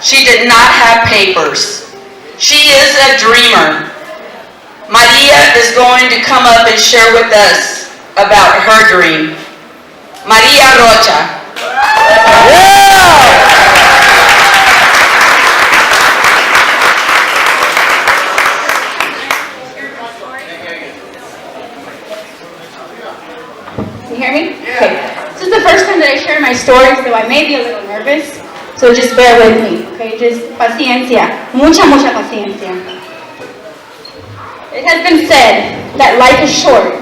She did not have papers. She is a dreamer. Maria is going to come up and share with us about her dream. Maria Rocha. Can you hear me? Okay. This is the first time that I share my story, so I may be a little nervous. So just bear with me, okay? Just paciencia. Mucha paciencia. It has been said that life is short.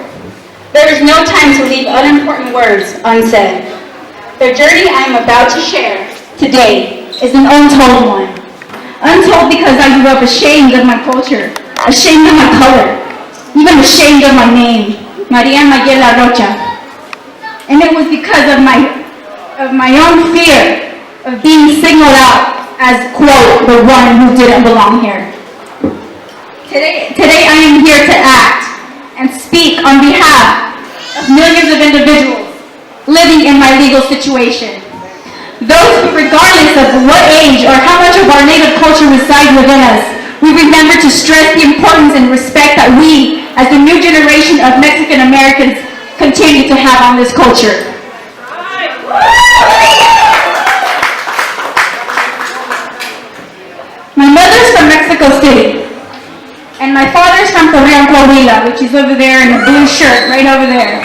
There is no time to leave unimportant words unsaid. The journey I am about to share today is an untold one. Untold because I grew up ashamed of my culture, ashamed of my color, even ashamed of my name, Maria Mayela Rocha. And it was because of my own fear of being singled out as, quote, the one who didn't belong here. Today I am here to act and speak on behalf of millions of individuals living in my legal situation. Those who, regardless of what age or how much of our native culture resides within us, we remember to stress the importance and respect that we, as the new generation of Mexican Americans, continue to have on this culture. My mother's from Mexico City, and my father's from Torreon, Coahuila, which is over there in a blue shirt, right over there.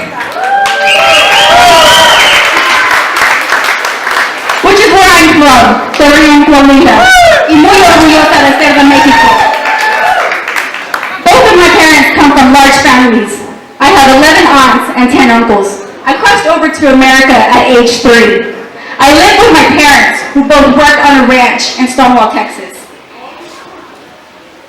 Which is where I'm from, Torreon, Coahuila. Y muy orgullosa de ser de Mexico. Both of my parents come from large families. I have 11 aunts and 10 uncles. I crossed over to America at age 3. I lived with my parents, who both worked on a ranch in Stonewall, Texas,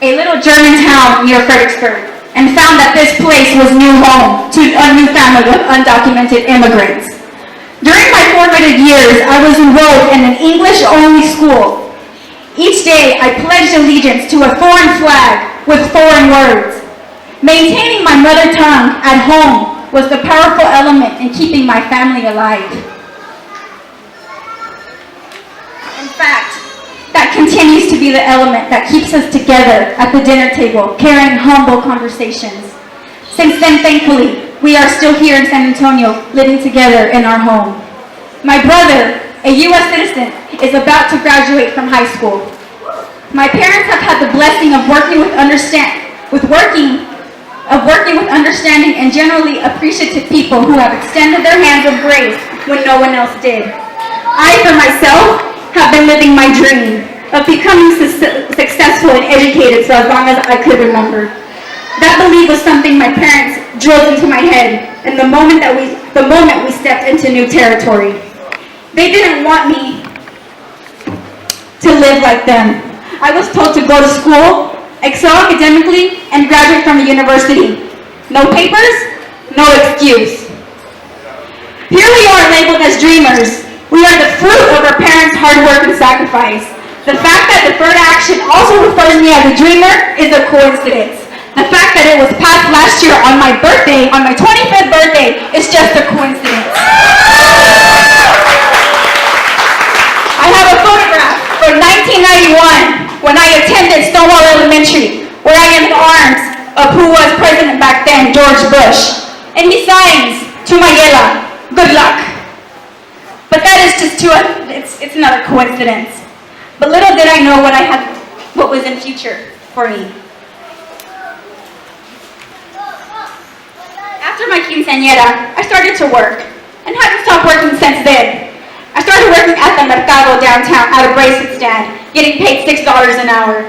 a little German town near Fredericksburg, and found that this place was new home to a new family of undocumented immigrants. During my formative years, I was enrolled in an English-only school. Each day, I pledged allegiance to a foreign flag with foreign words. Maintaining my mother tongue at home was the powerful element in keeping my family alive. In fact, that continues to be the element that keeps us together at the dinner table, carrying humble conversations. Since then, thankfully, we are still here in San Antonio, living together in our home. My brother, a U.S. citizen, is about to graduate from high school. My parents have had the blessing of working with understanding and generally appreciative people who have extended their hands of grace when no one else did. I, for myself, have been living my dream of becoming successful and educated for as long as I could remember. That belief was something my parents drilled into my head in the moment we stepped into new territory. They didn't want me to live like them. I was told to go to school, excel academically, and graduate from a university. No papers, no excuse. Here we are labeled as dreamers. We are the fruit of our parents' hard work and sacrifice. The fact that deferred action also refers me as a dreamer is a coincidence. The fact that it was passed last year on my birthday, on my 25th birthday, is just a coincidence. I have a photograph from 1991 when I attended Stonewall Elementary, where I am in the arms of who was president back then, George Bush. And he signs, to Mayela, good luck. But that is just it's another coincidence. But little did I know what was in future for me. After my quinceañera, I started to work, and haven't stopped working since then. I started working at the Mercado downtown at a bracelet stand, getting paid $6 an hour.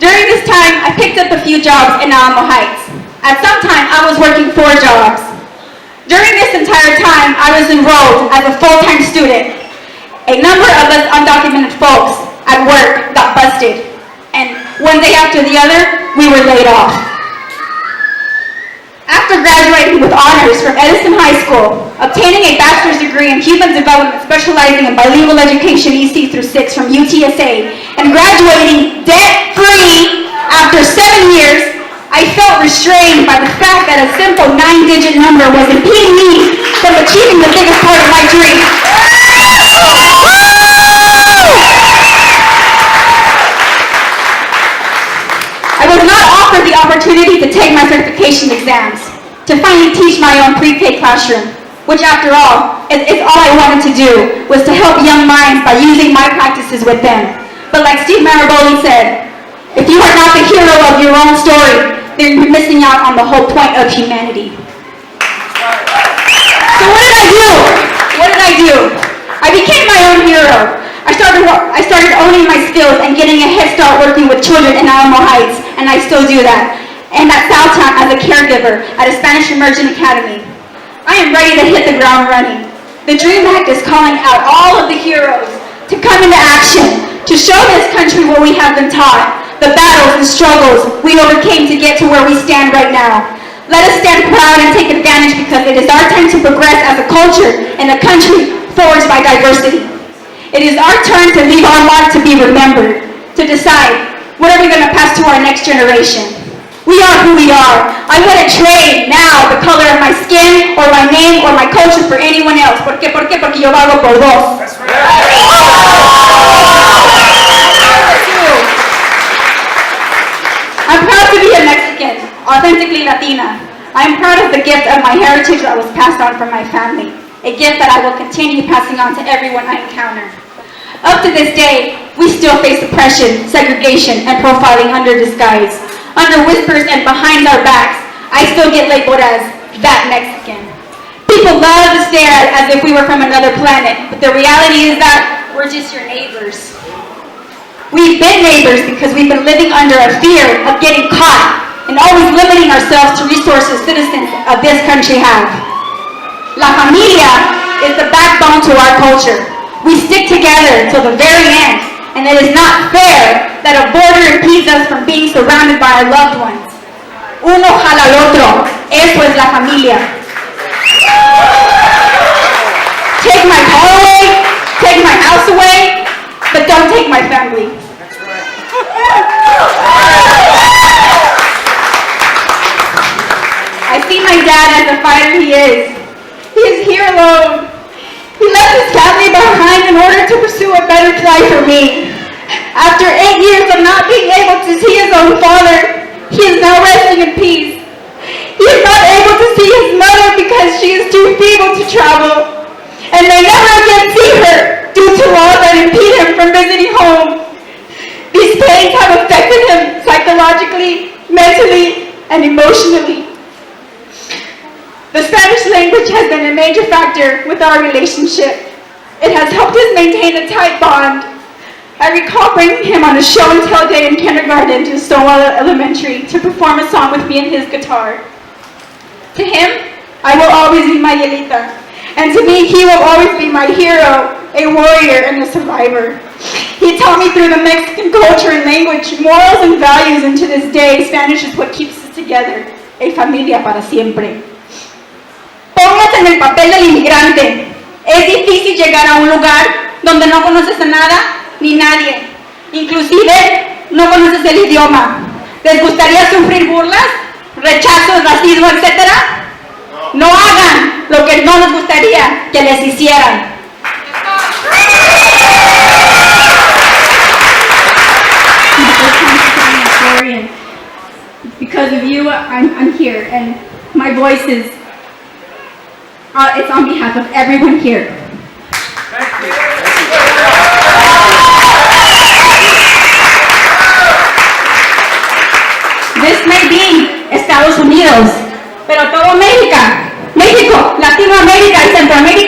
During this time, I picked up a few jobs in Alamo Heights. At some time, I was working 4 jobs. During this entire time, I was enrolled as a full-time student. A number of us undocumented folks at work got busted, and one day after the other, we were laid off. After graduating with honors from Edison High School, obtaining a bachelor's degree in human development specializing in bilingual education EC through 6 from UTSA, and graduating debt-free after 7 years, I felt restrained by the fact that a simple 9-digit number was impeding me from achieving the biggest part of my dream. graduation exams, to finally teach my own pre-K classroom, which after all, is all I wanted to do, was to help young minds by using my practices with them. But like Steve Maraboli said, if you are not the hero of your own story, then you're missing out on the whole point of humanity. So what did I do? What did I do? I became my own hero. I started owning my skills and getting a head start working with children in Alamo Heights, and I still do that. And at Southtown as a caregiver at a Spanish Immersion Academy. I am ready to hit the ground running. The DREAM Act is calling out all of the heroes to come into action, to show this country what we have been taught, the battles and struggles we overcame to get to where we stand right now. Let us stand proud and take advantage, because it is our time to progress as a culture and a country forged by diversity. It is our turn to leave our mark to be remembered, to decide what are we going to pass to our next generation. We are who we are. I wouldn't trade now the color of my skin or my name or my culture for anyone else. ¿Por qué? Porque yo valgo por dos. That's right. I'm proud to be a Mexican, authentically Latina. I'm proud of the gift of my heritage that was passed on from my family, a gift that I will continue passing on to everyone I encounter. Up to this day, we still face oppression, segregation, and profiling under disguise. Under whispers and behind our backs, I still get labeled as that Mexican. People love to stare at as if we were from another planet, but the reality is that we're just your neighbors. We've been neighbors because we've been living under a fear of getting caught and always limiting ourselves to resources citizens of this country have. La familia is the backbone to our culture. We stick together till the very end, and it is not fair that a border impedes us from being surrounded by our loved ones. Uno jala al otro. Eso es la familia. Take my car away, take my house away, but don't take my family. I see my dad as the fighter he is. He is here alone. He left his family behind in order to pursue a better life for me. After 8 years of not being able to see his own father, he is now resting in peace. He is not able to see his mother because she is too feeble to travel, and may never again see her due to laws that impede him from visiting home. These pains have affected him psychologically, mentally, and emotionally. The Spanish language has been a major factor with our relationship. It has helped us maintain a tight bond. I recall bringing him on a show and tell day in kindergarten to Stonewall Elementary to perform a song with me and his guitar. To him, I will always be my Yelita. And to me, he will always be my hero, a warrior, and a survivor. He taught me through the Mexican culture and language, morals and values, and to this day, Spanish is what keeps us together. A familia para siempre. Póngase en el papel del inmigrante. Es difícil llegar a un lugar donde no conoces a nada ni nadie. Inclusive, no conoces el idioma. ¿Les gustaría sufrir burlas, rechazos, racismo, etcétera? No hagan lo que no nos gustaría que les hicieran. Because of you, I'm here, and my voice is, it's on behalf of everyone here. This may be Estados Unidos, pero todo México, Latinoamérica y Centroamérica